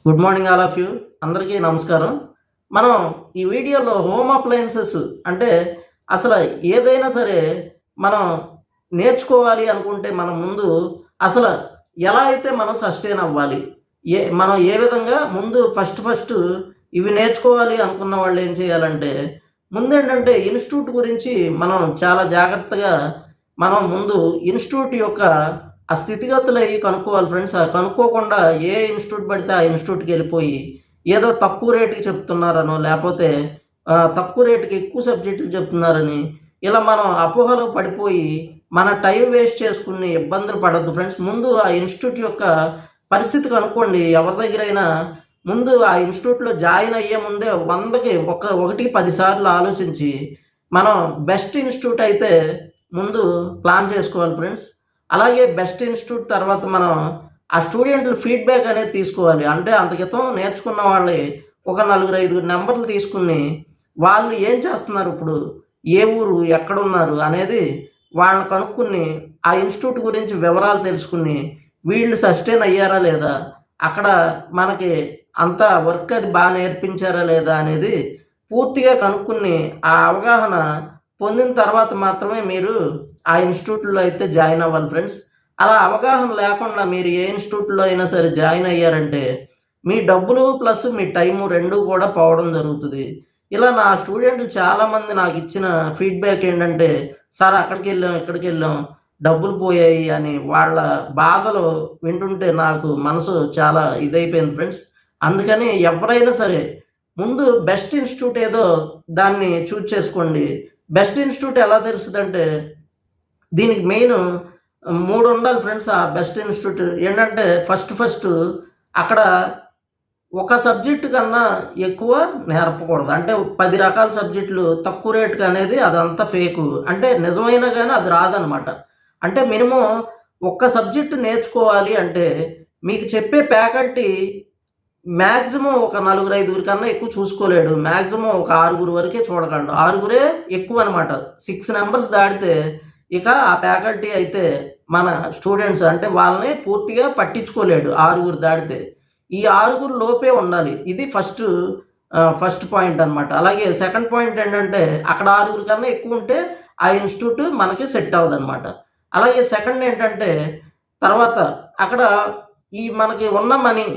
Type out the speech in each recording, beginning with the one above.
Good morning all of you. అందరికీ నమస్కారం. మనం ఈ వీడియోలో హోమ్ అప్లయన్సెస్ అంటే అసలు ఏదైనా సరే మనం నేర్చుకోవాలి అనుకుంటే మనం ముందు అసలు ఎలా అయితే మనం సస్టైన్ అవ్వాలి, మనం ఏ విధంగా ముందు ఫస్ట్ ఇవి నేర్చుకోవాలి అనుకున్న వాళ్ళు ఏం చేయాలంటే ముందేంటంటే ఇన్స్టిట్యూట్ గురించి మనం చాలా జాగ్రత్తగా మనం ముందు ఇన్స్టిట్యూట్ యొక్క ఆ స్థితిగతులు అవి కనుక్కోవాలి ఫ్రెండ్స్. కనుక్కోకుండా ఏ ఇన్స్టిట్యూట్ పడితే ఆ ఇన్స్టిట్యూట్కి వెళ్ళిపోయి ఏదో తక్కువ రేటుకి చెప్తున్నారనో లేకపోతే తక్కువ రేటుకి ఎక్కువ సబ్జెక్టులు చెప్తున్నారని ఇలా మనం అపోహలో పడిపోయి మన టైం వేస్ట్ చేసుకుని ఇబ్బందులు పడద్దు ఫ్రెండ్స్. ముందు ఆ ఇన్స్టిట్యూట్ యొక్క పరిస్థితి కనుక్కోండి. ఎవరి దగ్గరైనా ముందు ఆ ఇన్స్టిట్యూట్లో జాయిన్ అయ్యే ముందే 100కి 10 సార్లు ఆలోచించి మనం బెస్ట్ ఇన్స్టిట్యూట్ అయితే ముందు ప్లాన్ చేసుకోవాలి ఫ్రెండ్స్. అలాగే బెస్ట్ ఇన్స్టిట్యూట్ తర్వాత మనం ఆ స్టూడెంట్ల ఫీడ్బ్యాక్ అనేది తీసుకోవాలి. అంటే అంత క్రితం నేర్చుకున్న వాళ్ళే ఒక 4-5 నెంబర్లు తీసుకుని వాళ్ళు ఏం చేస్తున్నారు, ఇప్పుడు ఏ ఊరు ఎక్కడున్నారు అనేది వాళ్ళని కనుక్కుని ఆ ఇన్స్టిట్యూట్ గురించి వివరాలు తెలుసుకుని వీళ్ళు సస్టైన్ అయ్యారా లేదా, అక్కడ మనకి అంత వర్క్ అది బాగా నేర్పించారా లేదా అనేది పూర్తిగా కనుక్కుని ఆ అవగాహన పొందిన తర్వాత మాత్రమే మీరు ఆ ఇన్స్టిట్యూట్లో అయితే జాయిన్ అవ్వాలి ఫ్రెండ్స్. అలా అవగాహన లేకుండా మీరు ఏ ఇన్స్టిట్యూట్లో అయినా సరే జాయిన్ అయ్యారంటే మీ డబ్బులు ప్లస్ మీ టైము రెండు కూడా పోవడం జరుగుతుంది. ఇలా నా స్టూడెంట్లు చాలామంది నాకు ఇచ్చిన ఫీడ్బ్యాక్ ఏంటంటే, సార్ అక్కడికి వెళ్ళాం ఇక్కడికి వెళ్ళాం డబ్బులు పోయాయి అని వాళ్ళ బాధలు వింటుంటే నాకు మనసు చాలా ఇదైపోయింది ఫ్రెండ్స్. అందుకని ఎవరైనా సరే ముందు బెస్ట్ ఇన్స్టిట్యూట్ ఏదో దాన్ని చూజ్ చేసుకోండి. బెస్ట్ ఇన్స్టిట్యూట్ ఎలా తెలుస్తుందంటే దీనికి మెయిన్ 3 ఉండాలి ఫ్రెండ్స్. ఆ బెస్ట్ ఇన్స్టిట్యూట్ ఏంటంటే ఫస్ట్ అక్కడ ఒక సబ్జెక్టు కన్నా ఎక్కువ నేర్పకూడదు. అంటే 10 రకాల సబ్జెక్టులు తక్కువ రేటుకి అనేది అదంతా ఫేకు. అంటే నిజమైనా కానీ అది రాదనమాట. అంటే మినిమం ఒక్క సబ్జెక్టు నేర్చుకోవాలి అంటే మీకు చెప్పే ఫ్యాకల్టీ మ్యాక్సిమం ఒక 4-5 కన్నా ఎక్కువ చూసుకోలేడు. మ్యాక్సిమం ఒక 6 వరకే చూడగలడు. 6 ఎక్కువ అనమాట. 6 నెంబర్స్ దాటితే ఇక ఆ ఫ్యాకల్టీ అయితే మన స్టూడెంట్స్ అంటే వాళ్ళని పూర్తిగా పట్టించుకోలేడు 6 దాటితే. ఈ 6 లోపే ఉండాలి. ఇది ఫస్ట్ పాయింట్ అనమాట. అలాగే సెకండ్ పాయింట్ ఏంటంటే అక్కడ 6 కన్నా ఎక్కువ ఉంటే ఆ ఇన్స్టిట్యూట్ మనకి సెట్ అవ్వదు అనమాట. అలాగే సెకండ్ ఏంటంటే తర్వాత అక్కడ ఈ మనకి ఉన్న మనీ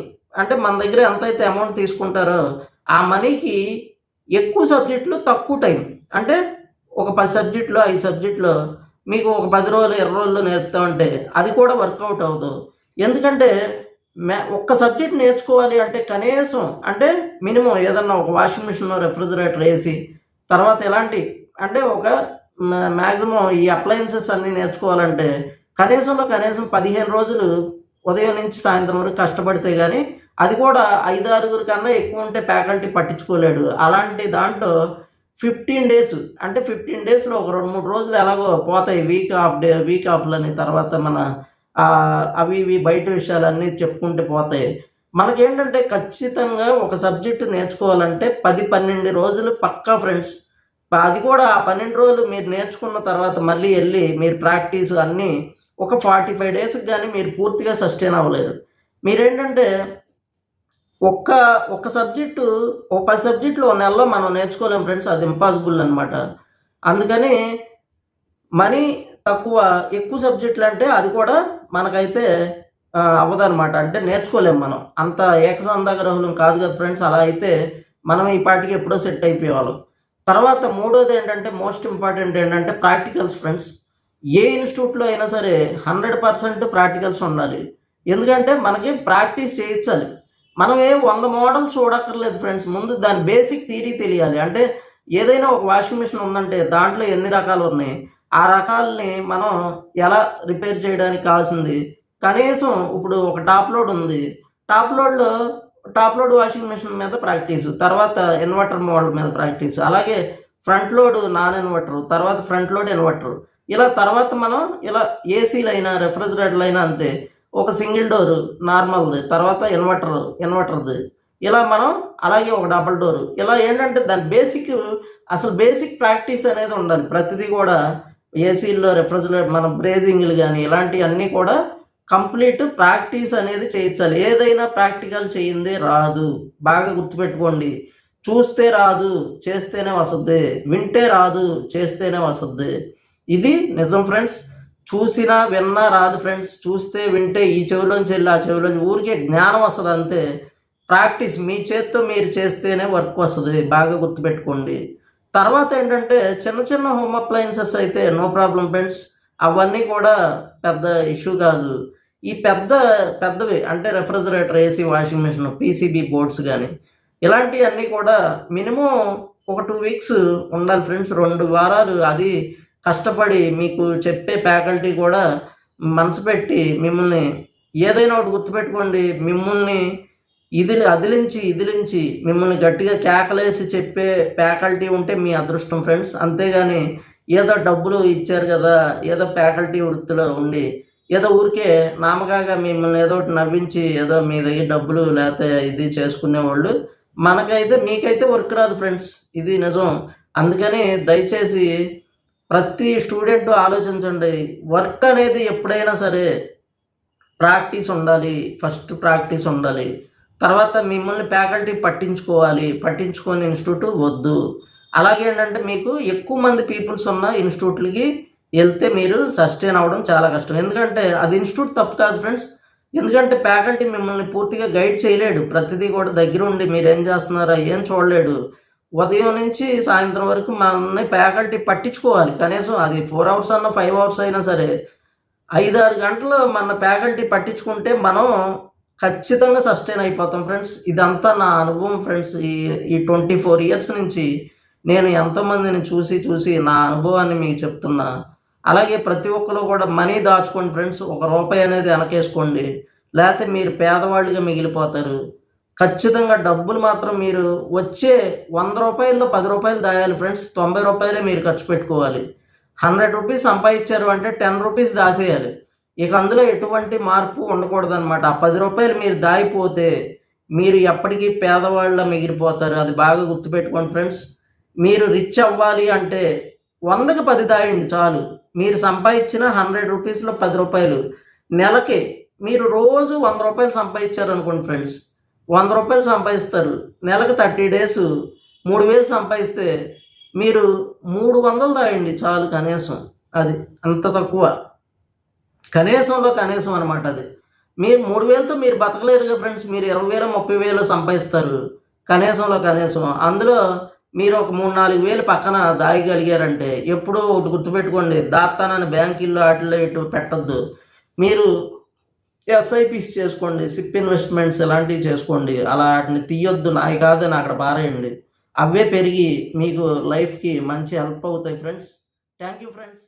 అంటే మన దగ్గర ఎంతైతే అమౌంట్ తీసుకుంటారో ఆ మనీకి ఎక్కువ సబ్జెక్టులు తక్కువ టైం. అంటే ఒక 10 సబ్జెక్టులు 5 సబ్జెక్టులు మీకు ఒక 10 రోజులు 20 రోజుల్లో నేర్పుతామంటే అది కూడా వర్కౌట్ అవ్వదు. ఎందుకంటే ఒక్క సబ్జెక్ట్ నేర్చుకోవాలి అంటే కనీసం అంటే మినిమం ఏదన్నా ఒక వాషింగ్ మిషన్ రెఫ్రిజిరేటర్ ఏసీ తర్వాత ఎలాంటి అంటే ఒక మ్యాక్సిమం ఈ అప్లయన్సెస్ అన్నీ నేర్చుకోవాలంటే కనీసం 15 రోజులు ఉదయం నుంచి సాయంత్రం వరకు కష్టపడితే కానీ అది కూడా 5-6 కన్నా ఎక్కువ ఉంటే ఫ్యాకల్టీ పట్టించుకోలేడు. అలాంటి దాంట్లో 15 డేస్ అంటే 15 డేస్లో ఒక 2-3 రోజులు ఎలాగో పోతాయి. వీక్ ఆఫ్లని తర్వాత మన అవి ఇవి బయట విషయాలన్నీ చెప్పుకుంటే పోతాయి. మనకేంటంటే ఖచ్చితంగా ఒక సబ్జెక్టు నేర్చుకోవాలంటే 10-12 రోజులు పక్కా ఫ్రెండ్స్. అది కూడా ఆ 12 రోజులు మీరు నేర్చుకున్న తర్వాత మళ్ళీ వెళ్ళి మీరు ప్రాక్టీస్ అన్నీ ఒక 45 డేస్కి కానీ మీరు పూర్తిగా సస్టైన్ అవ్వలేరు. మీరేంటంటే ఒక్క సబ్జెక్టు 10 సబ్జెక్టులు ఒక నెలలో మనం నేర్చుకోలేము ఫ్రెండ్స్. అది ఇంపాసిబుల్ అనమాట. అందుకని మనీ తక్కువ ఎక్కువ సబ్జెక్టులు అంటే అది కూడా మనకైతే అవ్వదనమాట. అంటే నేర్చుకోలేము మనం. అంత ఏకసంధాగ్రహులం కాదు కదా ఫ్రెండ్స్. అలా అయితే మనం ఈ పాటికి ఎప్పుడో సెట్ అయిపోయేవాళ్ళం. తర్వాత మూడోది ఏంటంటే మోస్ట్ ఇంపార్టెంట్ ఏంటంటే ప్రాక్టికల్స్ ఫ్రెండ్స్. ఏ ఇన్స్టిట్యూట్లో అయినా సరే 100% ప్రాక్టికల్స్ ఉండాలి. ఎందుకంటే మనకి ప్రాక్టీస్ చేయించాలి. మనం 100 మోడల్స్ చూడక్కర్లేదు ఫ్రెండ్స్. ముందు దాని బేసిక్ థియరీ తెలియాలి. అంటే ఏదైనా ఒక వాషింగ్ మిషన్ ఉందంటే దాంట్లో ఎన్ని రకాలు ఉన్నాయి, ఆ రకాలని మనం ఎలా రిపేర్ చేయడానికి కావాల్సింది కనీసం ఇప్పుడు ఒక టాప్ లోడ్ ఉంది. టాప్ లోడ్ వాషింగ్ మిషన్ మీద ప్రాక్టీసు, తర్వాత ఇన్వర్టర్ మోడల్ మీద ప్రాక్టీసు, అలాగే ఫ్రంట్ లోడ్ నాన్ ఇన్వర్టర్, తర్వాత ఫ్రంట్ లోడ్ ఇన్వర్టర్, ఇలా తర్వాత మనం ఇలా ఏసీలు అయినా రెఫ్రిజిరేటర్లు అయినా అంతే. ఒక సింగిల్ డోరు నార్మల్ది, తర్వాత ఇన్వర్టర్ది, ఇలా మనం అలాగే ఒక డబుల్ డోరు, ఇలా ఏంటంటే దాని బేసిక్ ప్రాక్టీస్ అనేది ఉండాలి. ప్రతిదీ కూడా ఏసీల్లో రెఫ్రిజిరేటర్ మన బ్రేజింగ్లు కానీ ఇలాంటివన్నీ కూడా కంప్లీట్ ప్రాక్టీస్ అనేది చేయించాలి. ఏదైనా ప్రాక్టికల్ చేయిందే రాదు. బాగా గుర్తుపెట్టుకోండి. చూస్తే రాదు, చేస్తేనే వస్తది. వింటే రాదు, చేస్తేనే వస్తది. ఇది నిజం ఫ్రెండ్స్. చూసినా, విన్నా రాదు ఫ్రెండ్స్. చూస్తే, వింటే ఈ చెవిలోంచి వెళ్ళి ఆ చెవిలోంచి ఊరికే జ్ఞానం వస్తది అంతే. ప్రాక్టీస్ మీ చేత్తో మీరు చేస్తేనే వర్క్ వస్తది. బాగా గుర్తుపెట్టుకోండి. తర్వాత ఏంటంటే చిన్న చిన్న హోమ్ అప్లయన్సెస్ అయితే నో ప్రాబ్లమ్ ఫ్రెండ్స్. అవన్నీ కూడా పెద్ద ఇష్యూ కాదు. ఈ పెద్దవి అంటే refrigerator, AC, washing machine, PCB boards గానీ ఇలాంటియన్నీ కూడా మినిమమ్ ఒక 2 వీక్స్ ఉండాలి ఫ్రెండ్స్. 2 వారాలు అది కష్టపడి మీకు చెప్పే ఫ్యాకల్టీ కూడా మనసు పెట్టి మిమ్మల్ని ఏదైనా ఒకటి గుర్తుపెట్టుకోండి. మిమ్మల్ని ఇదిలించి మిమ్మల్ని గట్టిగా కేకలేసి చెప్పే ఫ్యాకల్టీ ఉంటే మీ అదృష్టం ఫ్రెండ్స్. అంతేగాని ఏదో డబ్బులు ఇచ్చారు కదా, ఏదో ఫ్యాకల్టీ వృత్తిలో ఉండి ఏదో ఊరికే నామకాగా మిమ్మల్ని ఏదో ఒకటి నవ్వించి ఏదో మీ దగ్గర డబ్బులు లేకపోతే ఇది చేసుకునేవాళ్ళు మీకైతే వర్క్ రాదు ఫ్రెండ్స్. ఇది నిజం. అందుకని దయచేసి ప్రతి స్టూడెంట్ ఆలోచించండి. వర్క్ అనేది ఎప్పుడైనా సరే ప్రాక్టీస్ ఉండాలి. ఫస్ట్ ప్రాక్టీస్ ఉండాలి. తర్వాత మిమ్మల్ని ఫ్యాకల్టీ పట్టించుకోని ఇన్స్టిట్యూట్ వద్దు. అలాగే ఏంటంటే మీకు ఎక్కువ మంది పీపుల్స్ ఉన్న ఇన్స్టిట్యూట్లకి వెళ్తే మీరు సస్టైన్ అవ్వడం చాలా కష్టం. ఎందుకంటే అది ఇన్స్టిట్యూట్ తప్పు కాదు ఫ్రెండ్స్. ఎందుకంటే ఫ్యాకల్టీ మిమ్మల్ని పూర్తిగా గైడ్ చేయలేడు. ప్రతిదీ కూడా దగ్గరుండి మీరేం చేస్తున్నారా ఏం చూడలేడు. ఉదయం నుంచి సాయంత్రం వరకు మనల్ని ఫ్యాకల్టీ పట్టించుకోవాలి. కనీసం అది 4 అవర్స్ అన్నా 5 అవర్స్ అయినా సరే 5-6 గంటలు మన ఫ్యాకల్టీ పట్టించుకుంటే మనం ఖచ్చితంగా సస్టైన్ అయిపోతాం ఫ్రెండ్స్. ఇదంతా నా అనుభవం ఫ్రెండ్స్. ఈ 24 ఇయర్స్ నుంచి నేను ఎంతోమందిని చూసి నా అనుభవాన్ని మీకు చెప్తున్నా. అలాగే ప్రతి ఒక్కరు కూడా మనీ దాచుకోండి ఫ్రెండ్స్. ₹1 అనేది వెనకేసుకోండి. లేకపోతే మీరు పేదవాళ్ళుగా మిగిలిపోతారు. ఖచ్చితంగా డబ్బులు మాత్రం మీరు వచ్చే ₹100లో ₹10 దాయాలి ఫ్రెండ్స్. ₹90 మీరు ఖర్చు పెట్టుకోవాలి. ₹100 సంపాదించారు అంటే ₹10 దాసేయాలి. ఇక అందులో ఎటువంటి మార్పు ఉండకూడదనమాట. ఆ ₹10 మీరు దాయిపోతే మీరు ఎప్పటికీ పేదవాళ్ళ మిగిలిపోతారు. అది బాగా గుర్తుపెట్టుకోండి ఫ్రెండ్స్. మీరు రిచ్ అవ్వాలి అంటే 100కి 10 దాయండి చాలు. మీరు సంపాదించిన ₹100లో ₹10 నెలకి మీరు రోజు ₹100 సంపాదించారనుకోండి ఫ్రెండ్స్. ₹100 సంపాదిస్తారు. నెలకు 30 డేస్ 3000 సంపాదిస్తే మీరు 300 దాయండి చాలు కనీసం. అది అంత తక్కువ. కనీసంలో కనీసం అనమాట అది. మీరు 3000తో మీరు బతకలేరుగా ఫ్రెండ్స్. మీరు 20,000 30,000 సంపాదిస్తారు కనీసంలో కనీసం. అందులో మీరు ఒక 3-4 వేలు పక్కన దాయగలిగారంటే ఎప్పుడో ఒకటి గుర్తుపెట్టుకోండి. దాస్తానని బ్యాంకుల్లో వాటిల్లో ఇటు పెట్టద్దు. మీరు ఎస్ఐపిస్ చేసుకోండి, సిప్ ఇన్వెస్ట్మెంట్స్ ఇలాంటివి చేసుకోండి. అలా వాటిని తీయొద్దు. నాయి కాదని అక్కడ పారేయండి. అవే పెరిగి మీకు లైఫ్కి మంచి హెల్ప్ అవుతాయి ఫ్రెండ్స్. Thank you friends.